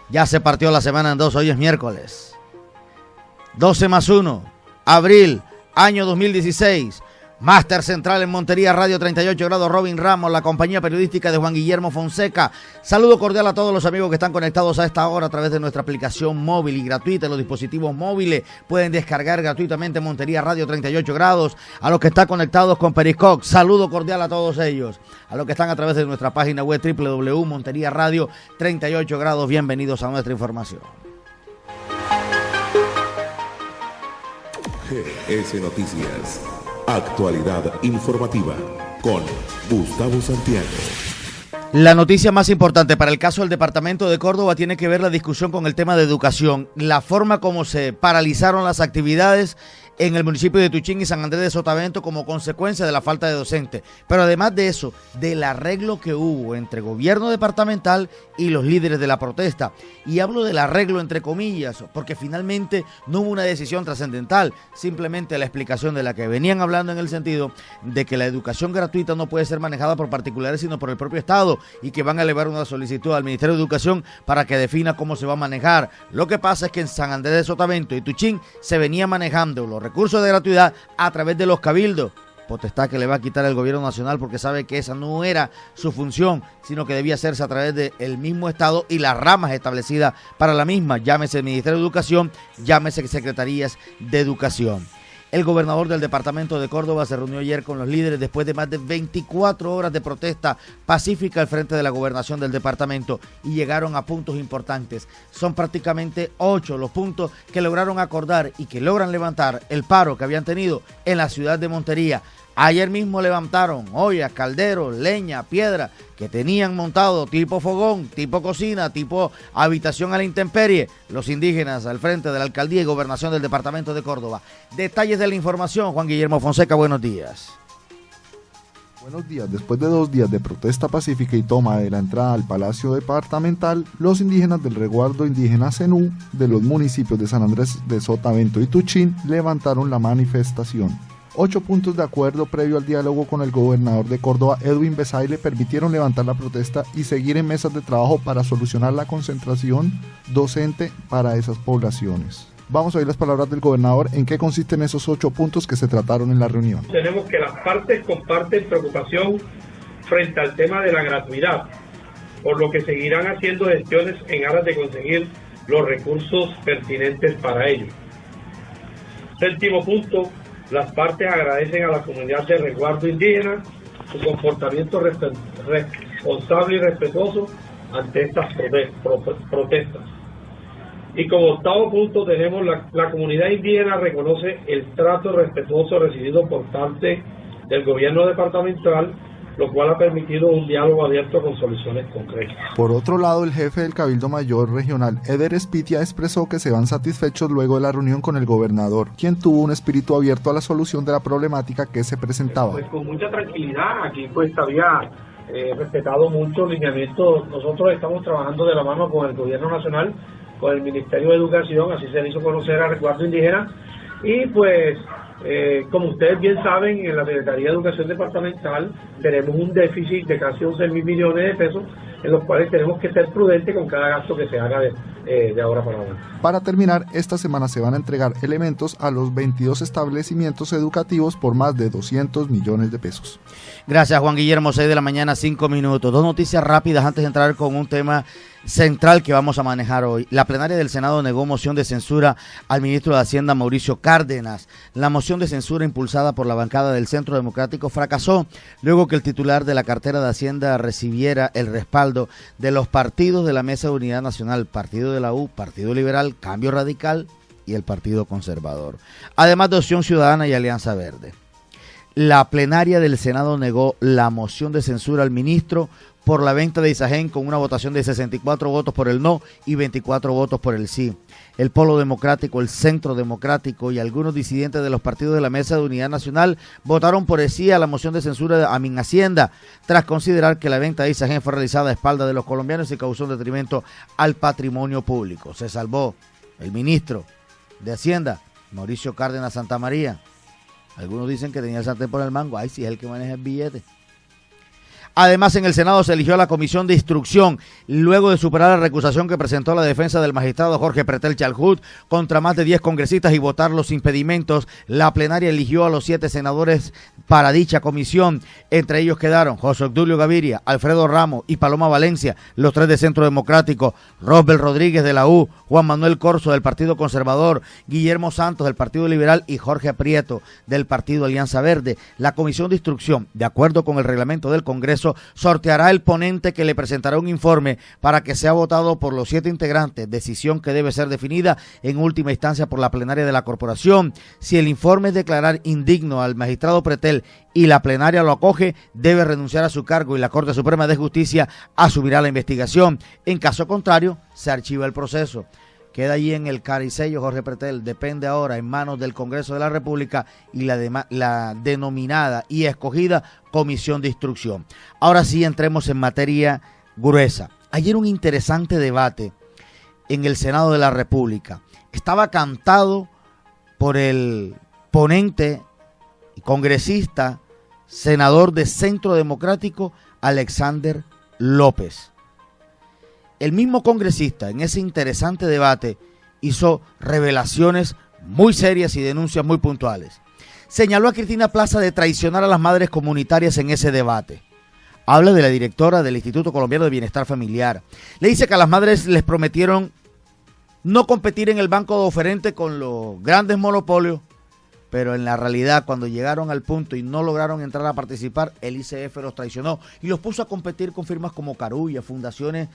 Ya se partió la semana en dos, hoy es miércoles. 12+1, abril, año 2016. Máster Central en Montería, Radio 38 grados, Robin Ramos, la compañía periodística de Juan Guillermo Fonseca. Saludo cordial a todos los amigos que están conectados a esta hora a través de nuestra aplicación móvil y gratuita en los dispositivos móviles. Pueden descargar gratuitamente Montería Radio 38 grados. A los que están conectados con Periscope, saludo cordial a todos ellos. A los que están a través de nuestra página web www.montería radio 38 grados, bienvenidos a nuestra información. GS Noticias. Actualidad informativa con Gustavo Santiago. La noticia más importante para el caso del departamento de Córdoba tiene que ver la discusión con el tema de educación, la forma como se paralizaron las actividades en el municipio de Tuchín y San Andrés de Sotavento como consecuencia de la falta de docentes. Pero además de eso, del arreglo que hubo entre gobierno departamental y los líderes de la protesta. Y hablo del arreglo entre comillas, porque finalmente no hubo una decisión trascendental, simplemente la explicación de la que venían hablando en el sentido de que la educación gratuita no puede ser manejada por particulares sino por el propio Estado y que van a elevar una solicitud al Ministerio de Educación para que defina cómo se va a manejar. Lo que pasa es que en San Andrés de Sotavento y Tuchín se venía manejando los recursos de gratuidad a través de los cabildos, potestad que le va a quitar el gobierno nacional porque sabe que esa no era su función, sino que debía hacerse a través del mismo Estado y las ramas establecidas para la misma, llámese Ministerio de Educación, llámese Secretarías de Educación. El gobernador del departamento de Córdoba se reunió ayer con los líderes después de más de 24 horas de protesta pacífica al frente de la gobernación del departamento y llegaron a puntos importantes. Son prácticamente 8 los puntos que lograron acordar y que logran levantar el paro que habían tenido en la ciudad de Montería. Ayer mismo levantaron ollas, calderos, leña, piedra que tenían montado tipo fogón, tipo cocina, tipo habitación a la intemperie, los indígenas al frente de la alcaldía y gobernación del departamento de Córdoba. Detalles de la información, Juan Guillermo Fonseca, buenos días. Buenos días. Después de 2 días de protesta pacífica y toma de la entrada al Palacio Departamental, los indígenas del resguardo indígena Zenú de los municipios de San Andrés de Sotavento y Tuchín levantaron la manifestación. 8 puntos de acuerdo previo al diálogo con el gobernador de Córdoba, Edwin Besaile, permitieron levantar la protesta y seguir en mesas de trabajo para solucionar la concentración docente para esas poblaciones. Vamos a oír las palabras del gobernador en qué consisten esos 8 puntos que se trataron en la reunión. Tenemos que las partes comparten preocupación frente al tema de la gratuidad, por lo que seguirán haciendo gestiones en aras de conseguir los recursos pertinentes para ello. Séptimo punto. Las partes agradecen a la comunidad de resguardo indígena su comportamiento responsable y respetuoso ante estas protestas. Y como octavo punto tenemos la comunidad indígena reconoce el trato respetuoso recibido por parte del gobierno departamental, lo cual ha permitido un diálogo abierto con soluciones concretas. Por otro lado, el jefe del Cabildo Mayor Regional, Eder Espitia, expresó que se van satisfechos luego de la reunión con el gobernador, quien tuvo un espíritu abierto a la solución de la problemática que se presentaba. Pues con mucha tranquilidad, aquí pues había respetado mucho lineamientos. Nosotros estamos trabajando de la mano con el gobierno nacional, con el Ministerio de Educación, así se le hizo conocer a Resguardo Indígena, y pues como ustedes bien saben, en la Secretaría de Educación Departamental tenemos un déficit de casi 11.000 millones de pesos, en los cuales tenemos que ser prudentes con cada gasto que se haga de ahora para ahora. Para terminar, esta semana se van a entregar elementos a los 22 establecimientos educativos por más de 200 millones de pesos. Gracias, Juan Guillermo, 6 de la mañana, 5 minutos. 2 noticias rápidas antes de entrar con un tema central que vamos a manejar hoy. La plenaria del Senado negó moción de censura al ministro de Hacienda, Mauricio Cárdenas. La moción de censura impulsada por la bancada del Centro Democrático fracasó luego que el titular de la cartera de Hacienda recibiera el respaldo de los partidos de la Mesa de Unidad Nacional, Partido de la U, Partido Liberal, Cambio Radical y el Partido Conservador, además de Opción Ciudadana y Alianza Verde. La plenaria del Senado negó la moción de censura al ministro por la venta de Isagen con una votación de 64 votos por el no y 24 votos por el sí. El Polo Democrático, el Centro Democrático y algunos disidentes de los partidos de la Mesa de Unidad Nacional votaron por el sí a la moción de censura a Minhacienda, tras considerar que la venta de Isagen fue realizada a espaldas de los colombianos y causó un detrimento al patrimonio público. Se salvó el ministro de Hacienda, Mauricio Cárdenas Santamaría. Algunos dicen que tenía el sartén por el mango. Ay, sí, es el que maneja el billete. Además, en el Senado se eligió a la Comisión de Instrucción, luego de superar la recusación que presentó la defensa del magistrado Jorge Pretel Chalhut contra más de 10 congresistas y votar los impedimentos. La plenaria eligió a los 7 senadores para dicha comisión. Entre ellos quedaron José Obdulio Gaviria, Alfredo Ramos y Paloma Valencia, los 3 de Centro Democrático, Rosbel Rodríguez de la U, Juan Manuel Corzo del Partido Conservador, Guillermo Santos del Partido Liberal y Jorge Prieto del Partido Alianza Verde. La Comisión de Instrucción, de acuerdo con el reglamento del Congreso, sorteará el ponente que le presentará un informe para que sea votado por los 7 integrantes, decisión que debe ser definida en última instancia por la plenaria de la corporación. Si el informe es declarar indigno al magistrado Pretel y la plenaria lo acoge, debe renunciar a su cargo y la Corte Suprema de Justicia asumirá la investigación. En caso contrario, se archiva el proceso. Queda allí en el caricello Jorge Pretel, depende ahora en manos del Congreso de la República y la denominada y escogida Comisión de Instrucción. Ahora sí entremos en materia gruesa. Ayer un interesante debate en el Senado de la República. Estaba cantado por el ponente y congresista, senador de Centro Democrático, Alexander López. El mismo congresista en ese interesante debate hizo revelaciones muy serias y denuncias muy puntuales. Señaló a Cristina Plaza de traicionar a las madres comunitarias en ese debate. Habla de la directora del Instituto Colombiano de Bienestar Familiar. Le dice que a las madres les prometieron no competir en el banco de oferente con los grandes monopolios, pero en la realidad cuando llegaron al punto y no lograron entrar a participar, el ICF los traicionó y los puso a competir con firmas como Carulla, fundaciones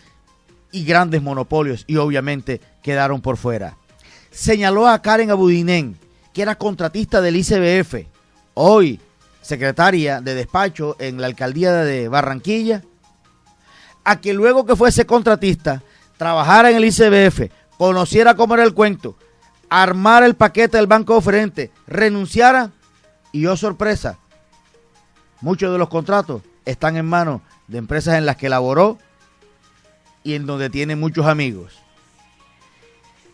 y grandes monopolios, y obviamente quedaron por fuera. Señaló a Karen Abudinen, que era contratista del ICBF, hoy secretaria de despacho en la alcaldía de Barranquilla, a que luego que fuese contratista, trabajara en el ICBF, conociera cómo era el cuento, armara el paquete del banco oferente, renunciara y, oh sorpresa, muchos de los contratos están en manos de empresas en las que laboró y en donde tiene muchos amigos.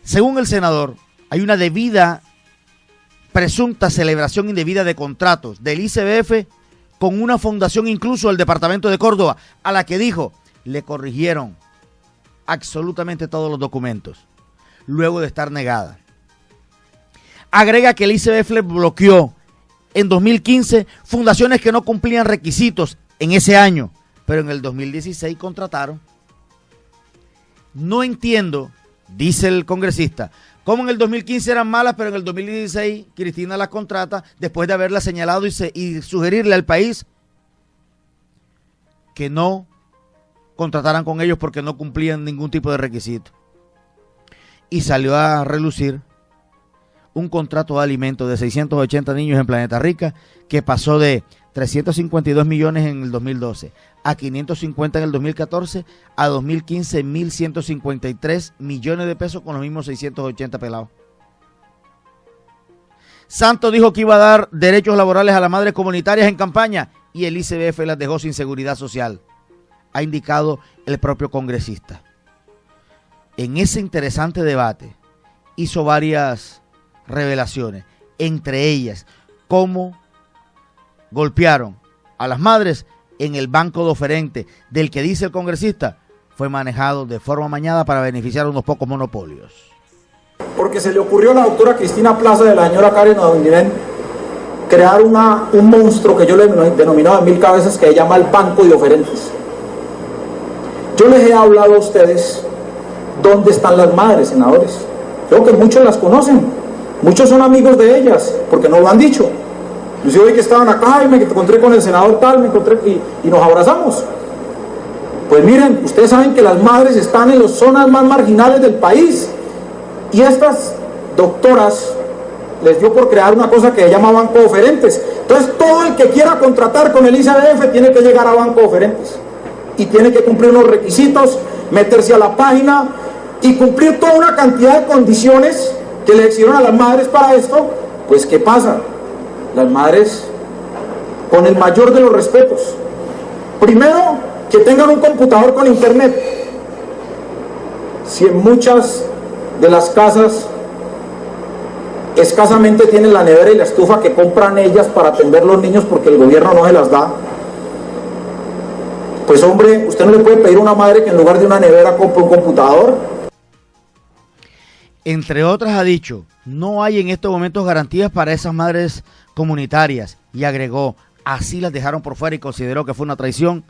Según el senador, hay una presunta celebración indebida de contratos del ICBF con una fundación, incluso el departamento de Córdoba, a la que dijo, le corrigieron absolutamente todos los documentos, luego de estar negada. Agrega que el ICBF le bloqueó en 2015 fundaciones que no cumplían requisitos en ese año, pero en el 2016 contrataron. No entiendo, dice el congresista, cómo en el 2015 eran malas, pero en el 2016 Cristina las contrata después de haberlas señalado y sugerirle al país que no contrataran con ellos porque no cumplían ningún tipo de requisito. Y salió a relucir un contrato de alimentos de 680 niños en Planeta Rica que pasó de 352 millones en el 2012, a 550 en el 2014, a 2015 1.153 millones de pesos con los mismos 680 pelados. Santos dijo que iba a dar derechos laborales a las madres comunitarias en campaña y el ICBF las dejó sin seguridad social, ha indicado el propio congresista. En ese interesante debate hizo varias revelaciones, entre ellas cómo golpearon a las madres en el banco de oferente, del que dice el congresista fue manejado de forma amañada para beneficiar a unos pocos monopolios. Porque se le ocurrió a la doctora Cristina Plaza de la señora Karen Abudinen crear un monstruo que yo le he denominado de 1000 cabezas, que se llama el banco de oferentes. Yo les he hablado a ustedes dónde están las madres, senadores. Creo que muchos las conocen, muchos son amigos de ellas, porque no lo han dicho. Yo hoy que estaban acá y me encontré con el senador tal, me encontré y nos abrazamos. Pues miren, ustedes saben que las madres están en las zonas más marginales del país y estas doctoras les dio por crear una cosa que se llama banco de oferentes. Entonces todo el que quiera contratar con el ICBF tiene que llegar a banco de oferentes y tiene que cumplir unos requisitos, meterse a la página y cumplir toda una cantidad de condiciones que le exigieron a las madres para esto. Pues ¿qué pasa? Las madres, con el mayor de los respetos, primero, que tengan un computador con internet. Si en muchas de las casas escasamente tienen la nevera y la estufa que compran ellas para atender los niños porque el gobierno no se las da, Pues hombre, usted no le puede pedir a una madre que en lugar de una nevera compre un computador. Entre otras ha dicho, no hay en estos momentos garantías para esas madres comunitarias, y agregó, así las dejaron por fuera y consideró que fue una traición,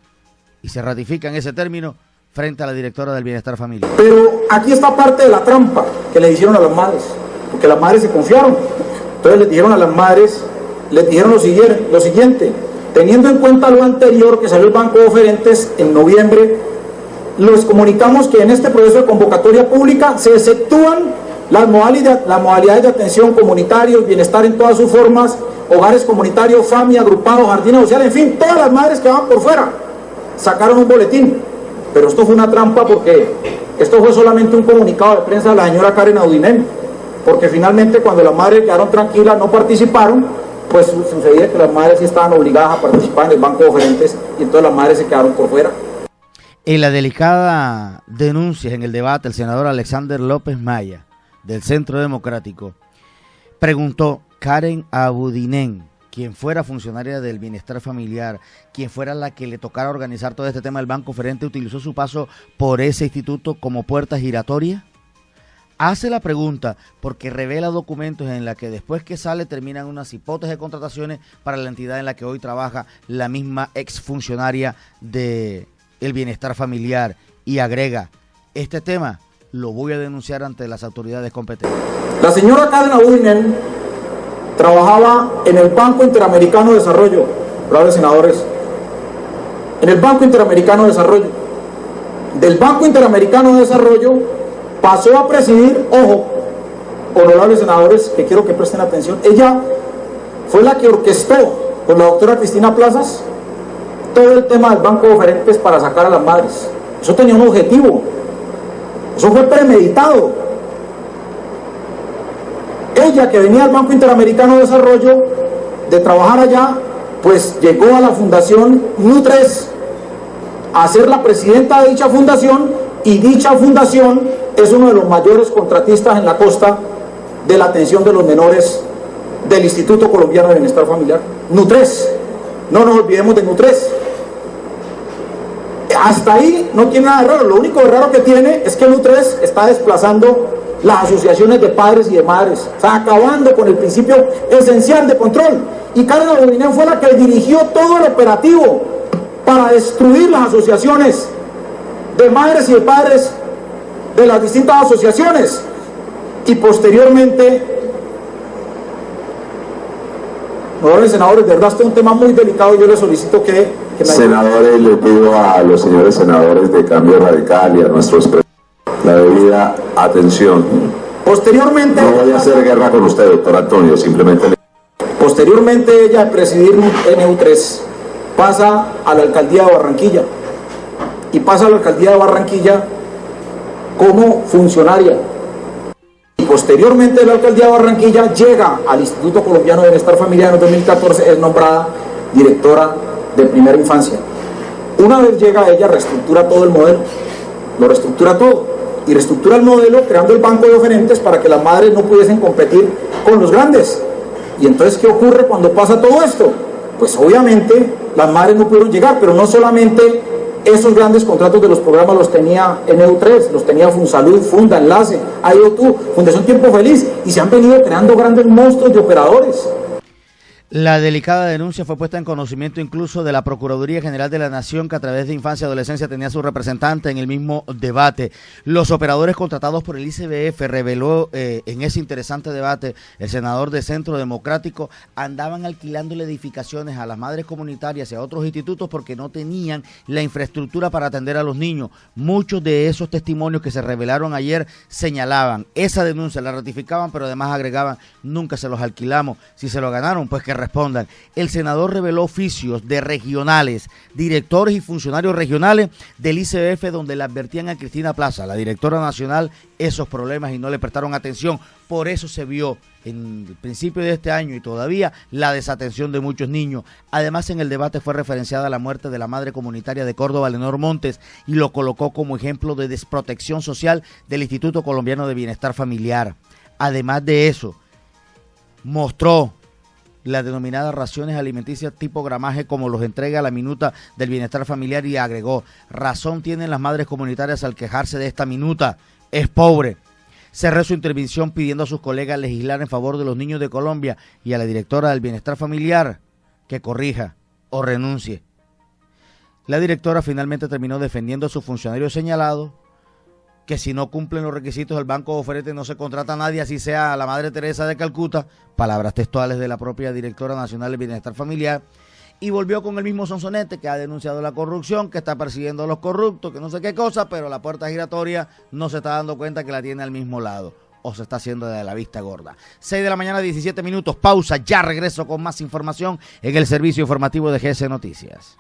y se ratifica en ese término frente a la directora del Bienestar Familiar. Pero aquí está parte de la trampa que le hicieron a las madres, porque las madres se confiaron. Entonces les dijeron a las madres, les dijeron lo siguiente, teniendo en cuenta lo anterior que salió el Banco de Oferentes en noviembre, les comunicamos que en este proceso de convocatoria pública se exceptúan las modalidades de atención comunitario, bienestar en todas sus formas, hogares comunitarios, familia, agrupados, jardines sociales, en fin, todas las madres que van por fuera sacaron un boletín. Pero esto fue una trampa porque esto fue solamente un comunicado de prensa de la señora Karen Audinen, porque finalmente cuando las madres quedaron tranquilas, no participaron, pues sucedía que las madres sí estaban obligadas a participar en el Banco de Oferentes y entonces las madres se quedaron por fuera. En la delicada denuncia en el debate, el senador Alexander López Maya, del Centro Democrático, preguntó, Karen Audinen, quien fuera funcionaria del Bienestar Familiar, quien fuera la que le tocara organizar todo este tema del Banco Oferente, ¿utilizó su paso por ese instituto como puerta giratoria? Hace la pregunta porque revela documentos en la que después que sale terminan unas hipótesis de contrataciones para la entidad en la que hoy trabaja la misma exfuncionaria del Bienestar Familiar, y agrega, este tema lo voy a denunciar ante las autoridades competentes. La señora Karen Audinen trabajaba en el Banco Interamericano de Desarrollo, honorables senadores, en el Banco Interamericano de Desarrollo. Del Banco Interamericano de Desarrollo pasó a presidir, ojo, honorables senadores, que quiero que presten atención, ella fue la que orquestó con la doctora Cristina Plazas todo el tema del Banco de Oferentes para sacar a las madres. Eso tenía un objetivo, eso fue premeditado. Ella, que venía del Banco Interamericano de Desarrollo, de trabajar allá, pues llegó a la Fundación NU3 a ser la presidenta de dicha fundación, y dicha fundación es uno de los mayores contratistas en la costa de la atención de los menores del Instituto Colombiano de Bienestar Familiar, NU3. No nos olvidemos de NU3. Hasta ahí no tiene nada de raro, lo único de raro que tiene es que NU3 está desplazando las asociaciones de padres y de madres, o sea, acabando con el principio esencial de control. Y Karen Audinen fue la que dirigió todo el operativo para destruir las asociaciones de madres y de padres de las distintas asociaciones. Y posteriormente, honorables senadores, de verdad este es un tema muy delicado, yo les solicito que me senadores, le pido a los señores senadores de Cambio Radical y a nuestros la debida atención. Posteriormente, no voy a hacer guerra con usted, doctor Antonio, simplemente. Posteriormente ella, de presidir NU3, pasa a la alcaldía de Barranquilla, y pasa a la alcaldía de Barranquilla como funcionaria, y posteriormente de la alcaldía de Barranquilla llega al Instituto Colombiano de Bienestar Familiar. En 2014 es nombrada directora de primera infancia. Una vez llega ella, reestructura todo el modelo, lo reestructura todo, y reestructura el modelo creando el Banco de Oferentes para que las madres no pudiesen competir con los grandes. Y entonces, ¿qué ocurre cuando pasa todo esto? Pues obviamente las madres no pudieron llegar, pero no solamente esos grandes contratos de los programas los tenía NU3, los tenía Funsalud, Funda, Enlace, IoTu, Fundación Tiempo Feliz, y se han venido creando grandes monstruos de operadores. La delicada denuncia fue puesta en conocimiento incluso de la Procuraduría General de la Nación, que a través de Infancia y Adolescencia tenía su representante en el mismo debate. Los operadores contratados por el ICBF, reveló en ese interesante debate el senador de Centro Democrático, andaban alquilándole edificaciones a las madres comunitarias y a otros institutos porque no tenían la infraestructura para atender a los niños. Muchos de esos testimonios que se revelaron ayer señalaban esa denuncia, la ratificaban, pero además agregaban, nunca se los alquilamos, si se lo ganaron, pues que respondan. El senador reveló oficios de regionales, directores y funcionarios regionales del ICBF, donde le advertían a Cristina Plaza, la directora nacional, esos problemas y no le prestaron atención. Por eso se vio en el principio de este año y todavía la desatención de muchos niños. Además, en el debate fue referenciada la muerte de la madre comunitaria de Córdoba, Leonor Montes, y lo colocó como ejemplo de desprotección social del Instituto Colombiano de Bienestar Familiar. Además de eso, mostró las denominadas raciones alimenticias tipo gramaje como los entrega la minuta del bienestar familiar y agregó, razón tienen las madres comunitarias al quejarse de esta minuta, es pobre. Cerró su intervención pidiendo a sus colegas legislar en favor de los niños de Colombia y a la directora del bienestar familiar que corrija o renuncie. La directora finalmente terminó defendiendo a sus funcionarios señalados que si no cumplen los requisitos del Banco de Oferentes no se contrata a nadie, así sea la Madre Teresa de Calcuta, palabras textuales de la propia directora nacional del bienestar familiar, y volvió con el mismo sonsonete que ha denunciado la corrupción, que está persiguiendo a los corruptos, que no sé qué cosa, pero la puerta giratoria no se está dando cuenta que la tiene al mismo lado, o se está haciendo de la vista gorda. 6 de la mañana, 17 minutos, pausa, ya regreso con más información en el servicio informativo de GS Noticias.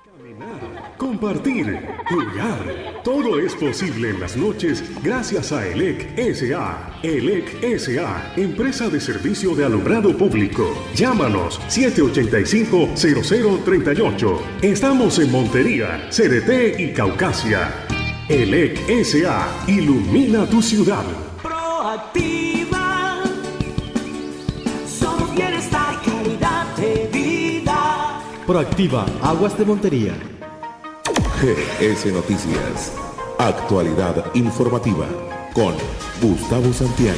Compartir, jugar, todo es posible en las noches gracias a ELEC S.A. ELEC S.A., empresa de servicio de alumbrado público. Llámanos 785-0038. Estamos en Montería, CDT y Caucasia. ELEC S.A. ilumina tu ciudad. Proactiva, somos bienestar y calidad de vida. Proactiva, Aguas de Montería. GS Noticias, actualidad informativa con Gustavo Santiago.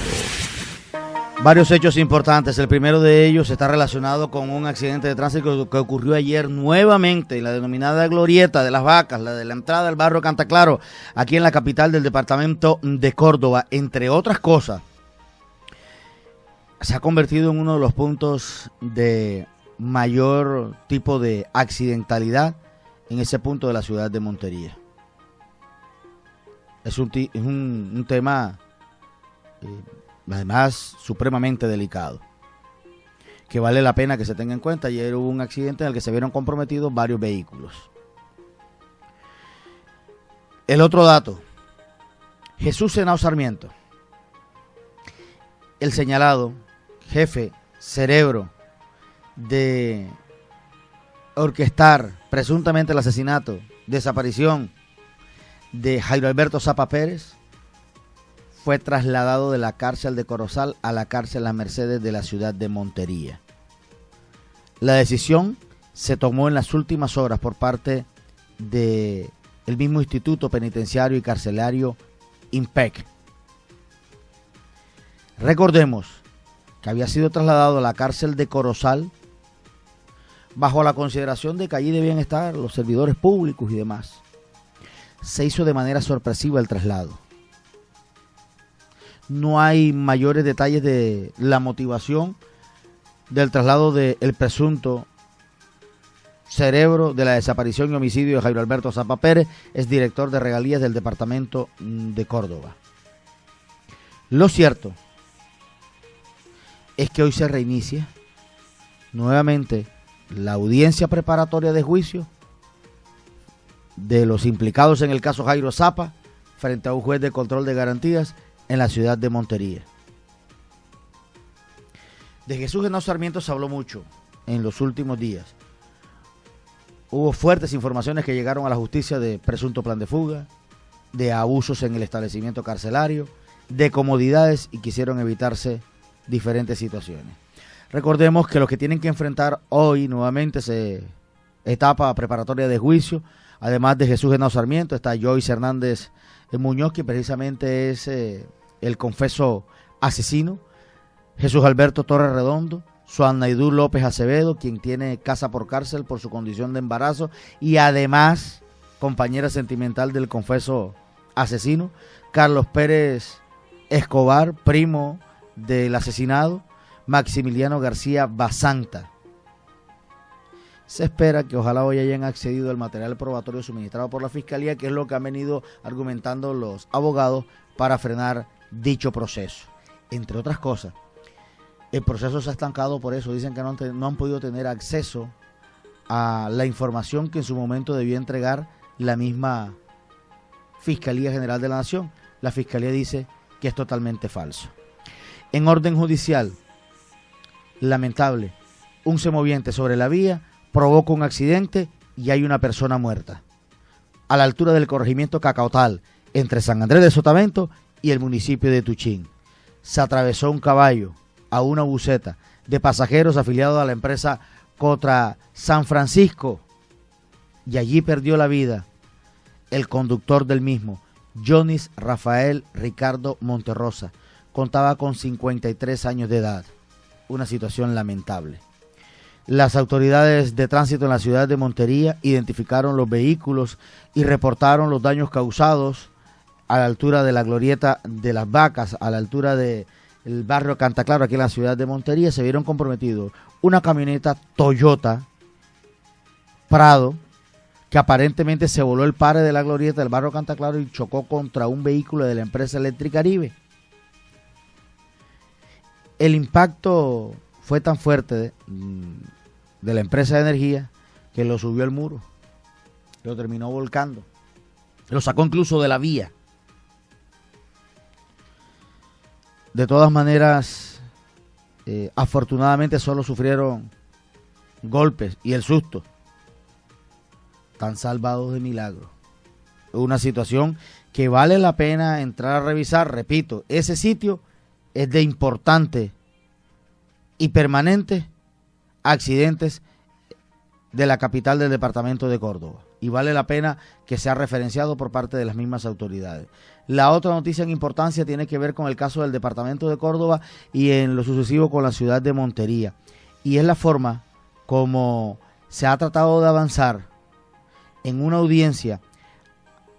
Varios hechos importantes. El primero de ellos está relacionado con un accidente de tránsito que ocurrió ayer nuevamente en la denominada Glorieta de las Vacas, la de la entrada al barrio Cantaclaro, aquí en la capital del departamento de Córdoba. Entre otras cosas, se ha convertido en uno de los puntos de mayor tipo de accidentalidad en ese punto de la ciudad de Montería. Es un tema además supremamente delicado, que vale la pena que se tenga en cuenta. Ayer hubo un accidente en el que se vieron comprometidos varios vehículos. El otro dato, Jesús Henao Sarmiento, el señalado jefe, cerebro de orquestar presuntamente el asesinato, desaparición de Jairo Alberto Zapa Pérez, fue trasladado de la cárcel de Corozal a la cárcel Las Mercedes de la ciudad de Montería. La decisión se tomó en las últimas horas por parte del mismo Instituto Penitenciario y Carcelario INPEC. Recordemos que había sido trasladado a la cárcel de Corozal bajo la consideración de que allí debían estar los servidores públicos y demás. Se hizo de manera sorpresiva el traslado. No hay mayores detalles de la motivación del traslado del presunto cerebro de la desaparición y homicidio de Jairo Alberto Zapa Pérez, es director de regalías del departamento de Córdoba. Lo cierto es que hoy se reinicia nuevamente la audiencia preparatoria de juicio de los implicados en el caso Jairo Zapa frente a un juez de control de garantías en la ciudad de Montería. De Jesús Henao Sarmiento se habló mucho en los últimos días. Hubo fuertes informaciones que llegaron a la justicia de presunto plan de fuga, de abusos en el establecimiento carcelario, de comodidades, y quisieron evitarse diferentes situaciones. Recordemos que los que tienen que enfrentar hoy nuevamente esa etapa preparatoria de juicio, además de Jesús Henao Sarmiento, está Joyce Hernández Muñoz, que precisamente es el confeso asesino, Jesús Alberto Torres Redondo, Suanaidú López Acevedo, quien tiene casa por cárcel por su condición de embarazo y además compañera sentimental del confeso asesino, Carlos Pérez Escobar, primo del asesinado, Maximiliano García Basanta. Se espera que ojalá hoy hayan accedido al material probatorio suministrado por la Fiscalía, que es lo que han venido argumentando los abogados para frenar dicho proceso. Entre otras cosas, el proceso se ha estancado por eso. Dicen que no han podido tener acceso a la información que en su momento debió entregar la misma Fiscalía General de la Nación. La Fiscalía dice que es totalmente falso. En orden judicial, lamentable, un semoviente sobre la vía provoca un accidente y hay una persona muerta a la altura del corregimiento Cacaotal, entre San Andrés de Sotavento y el municipio de Tuchín. Se atravesó un caballo a una buseta, de pasajeros afiliado a la empresa Cotra San Francisco, y allí perdió la vida el conductor del mismo, Jonis Rafael Ricardo Monterrosa. Contaba con 53 años de edad. Una situación lamentable. Las autoridades de tránsito en la ciudad de Montería identificaron los vehículos y reportaron los daños causados a la altura de la glorieta de las Vacas, a la altura del barrio Cantaclaro, aquí en la ciudad de Montería. Se vieron comprometidos una camioneta Toyota Prado, que aparentemente se voló el pare de la glorieta del barrio Cantaclaro y chocó contra un vehículo de la empresa Electricaribe. El impacto fue tan fuerte de la empresa de energía que lo subió al muro, lo terminó volcando, lo sacó incluso de la vía. De todas maneras, afortunadamente solo sufrieron golpes y el susto. Están salvados de milagro. Es una situación que vale la pena entrar a revisar. Repito, ese sitio es de importante y permanente accidentes de la capital del departamento de Córdoba, y vale la pena que sea referenciado por parte de las mismas autoridades. La otra noticia en importancia tiene que ver con el caso del departamento de Córdoba y en lo sucesivo con la ciudad de Montería, y es la forma como se ha tratado de avanzar en una audiencia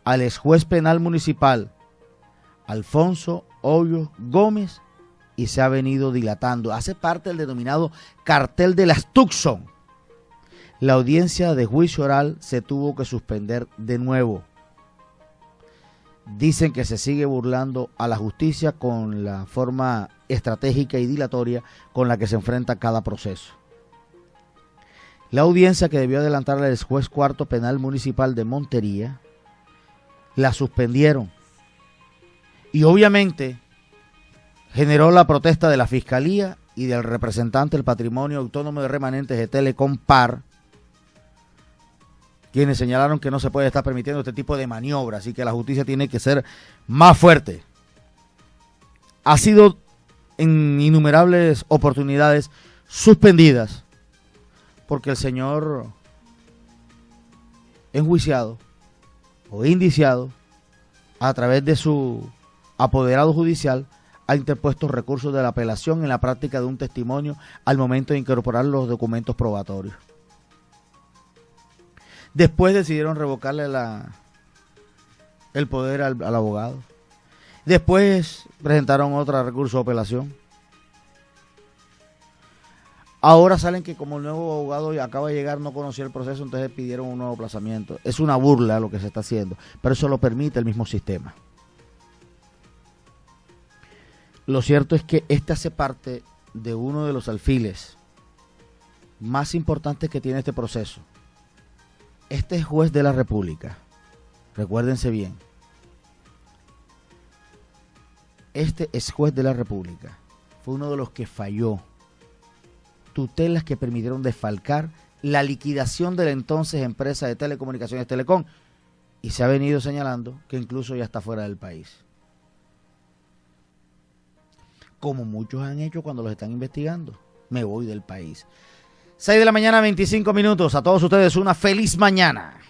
al ex juez penal municipal Alfonso Hoyos Gómez, y se ha venido dilatando. Hace parte del denominado cartel de las Tucson. La audiencia de juicio oral se tuvo que suspender de nuevo. Dicen que se sigue burlando a la justicia con la forma estratégica y dilatoria con la que se enfrenta cada proceso. La audiencia que debió adelantar al ex juez cuarto penal municipal de Montería, la suspendieron. Y obviamente generó la protesta de la Fiscalía y del representante del Patrimonio Autónomo de Remanentes de Telecom Par, quienes señalaron que no se puede estar permitiendo este tipo de maniobras y que la justicia tiene que ser más fuerte. Ha sido en innumerables oportunidades suspendidas porque el señor enjuiciado o indiciado, a través de su apoderado judicial, ha interpuesto recursos de la apelación en la práctica de un testimonio al momento de incorporar los documentos probatorios. Después decidieron revocarle el poder al abogado. Después presentaron otro recurso de apelación. Ahora salen que como el nuevo abogado acaba de llegar, no conocía el proceso, entonces pidieron un nuevo aplazamiento. Es una burla lo que se está haciendo, pero eso lo permite el mismo sistema. Lo cierto es que este hace parte de uno de los alfiles más importantes que tiene este proceso. Este es juez de la República. Recuérdense bien. Este es juez de la República. Fue uno de los que falló. Tutelas que permitieron desfalcar la liquidación de la entonces empresa de telecomunicaciones Telecom. Y se ha venido señalando que incluso ya está fuera del país. Como muchos han hecho cuando los están investigando. Me voy del país. 6 de la mañana, 25 minutos. A todos ustedes una feliz mañana.